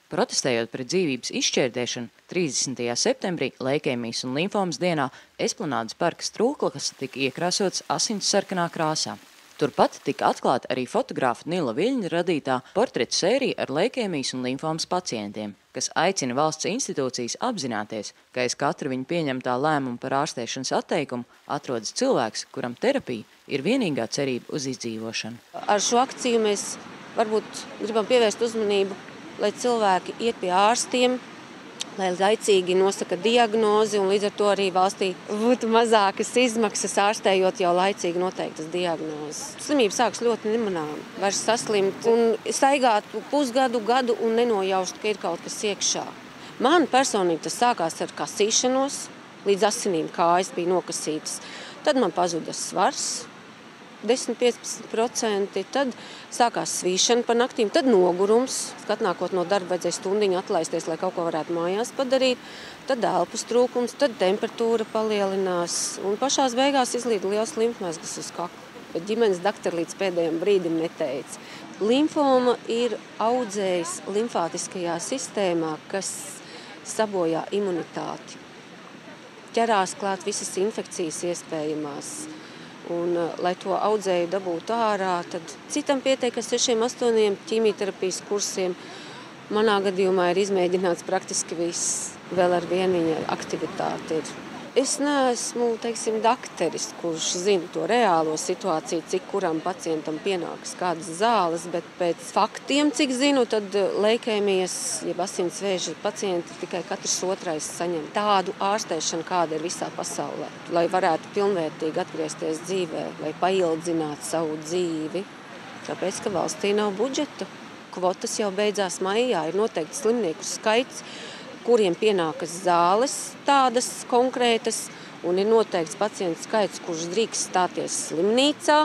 Protestējot pret dzīvības izšķērdēšanu, 30. septembrī leikēmijas un limfomas dienā Esplanādes parka strūklakas tika iekrāsots asinsarkanā krāsā. Turpat tika atklāta arī fotogrāfa Nila Viļņa radītā portretu sērija ar leikēmijas un limfomas pacientiem, kas aicina valsts institūcijas apzināties, ka aiz katra viņa pieņemtā lēmuma par ārstēšanas atteikumu atrodas cilvēks, kuram terapija ir vienīgā cerība uz izdzīvošanu. Ar šo akciju mēs varbūt gribam pievērst uzmanību, lai cilvēki iet pie ārstiem, lai laicīgi nosaka diagnozi un līdz ar to arī valstī būtu mazākas izmaksas ārstējot jau laicīgi noteiktas diagnozes. Slimība sāks ļoti nemanāmi, var saslimt un staigāt pusgadu, gadu un nenojaust, ka ir kaut kas iekšā. Man personīgi tas sākās ar kasīšanos, līdz asinīm kājas bija nokasītas. Tad man pazuda svars, 10–15%, tad sākās svīšana pa naktīm, tad nogurums, kad nākot no darba vajadzēja stundiņu atlaisties, lai kaut ko varētu mājās padarīt, tad elpas trūkums, tad temperatūra palielinās un pašās beigās izlīda liels limfmezgls uz kakla. Bet ģimenes daktori līdz pēdējiem brīdim neteica. Limfoma ir audzējs limfātiskajā sistēmā, kas sabojā imunitāti. Ķerās klāt visas infekcijas iespējamās. Un, lai to audzēju dabūtu ārā, tad citam pietiek ar 6–8 ķīmijterapijas kursiem. Manā gadījumā ir izmēģināts praktiski viss, vēl ar vienu viņa aktivitāti ir. Es neesmu, dakteris, kurš zina to reālo situāciju, cik kuram pacientam pienākas kādas zāles, bet pēc faktiem, cik zinu, tad leikēmijas, jeb asinsvēža pacienti tikai katrs otrais saņem tādu ārstēšanu, kāda ir visā pasaulē, lai varētu pilnvērtīgi atgriezties dzīvē, lai paildzinātu savu dzīvi, tāpēc, ka valstī nav budžeta. Kvotas jau beidzās maijā, ir noteikti slimnieku skaits, kuriem pienākas zāles tādas konkrētas, un ir noteikts pacientu skaits, kurš drīkst stāties slimnīcā.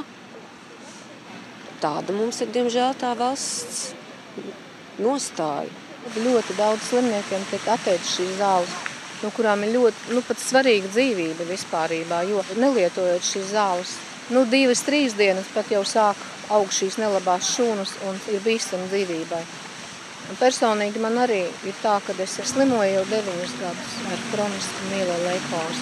Tāda mums ir, diemžēl, tā valsts nostāja. Ļoti daudz slimniekiem tiek atteikts šīs zāles, no kurām ir ļoti pat svarīga dzīvība vispārībā, jo nelietojot šīs zāles, 2–3 dienas pat jau sāk augt šīs nelabās šūnas un ir bīstami dzīvībai. Un personīgi man arī ir tā, ka es slimoju jau 9 gadus ar kronisku mieloleikozi.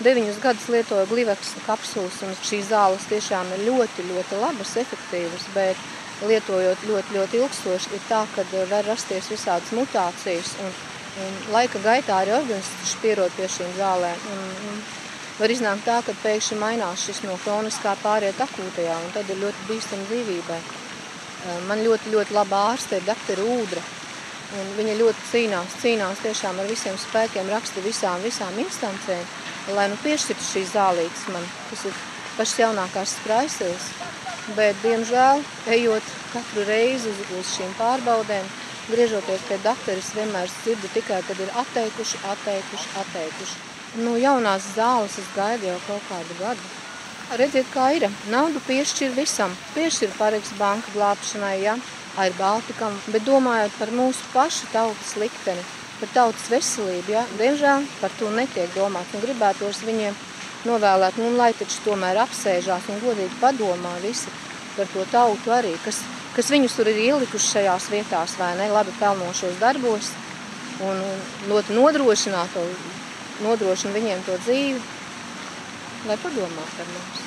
9 gadus lietoju gliveksa kapsulas, un šīs zāles tiešām ir ļoti, ļoti labas, efektīvas, bet lietojot ļoti, ļoti ilgstoši ir tā, ka var rasties visādas mutācijas, un laika gaitā arī organisms pierod pie šīm zālēm. Un var iznākt tā, ka pēkšņi mainās šis no kroniskā pāriet akūtajā, un tad ir ļoti bīstami dzīvībai. Man ļoti, ļoti laba ārste ir doktora Ūdra, un viņa ļoti cīnās tiešām ar visiem spēkiem, raksta visām instancēm, lai piešķirtu šīs zālītes man. Tas ir pašas jaunākās spraisils, bet, diemžēl, ejot katru reizi uz šīm pārbaudēm, griežoties pie doktoris, vienmēr dzirdu tikai, kad ir atteikuši. Jaunās zāles es gaidu jau kaut kādu gadu. Redziet, kā ir. Naudu piešķir visam. Piešķir Pareks banka glābšanai, Air Baltikam, bet domājot par mūsu pašu tautas likteni, par tautas veselību, diemžēl par to netiek domāt. Un gribētos viņiem novēlēt, lai taču tomēr apsēžās un godīgi padomā visi par to tautu arī, kas viņus tur ir ielikuši šajās vietās, vai ne, labi pelnošos darbos, un nodrošina viņiem to dzīvi, lai padomā par mums.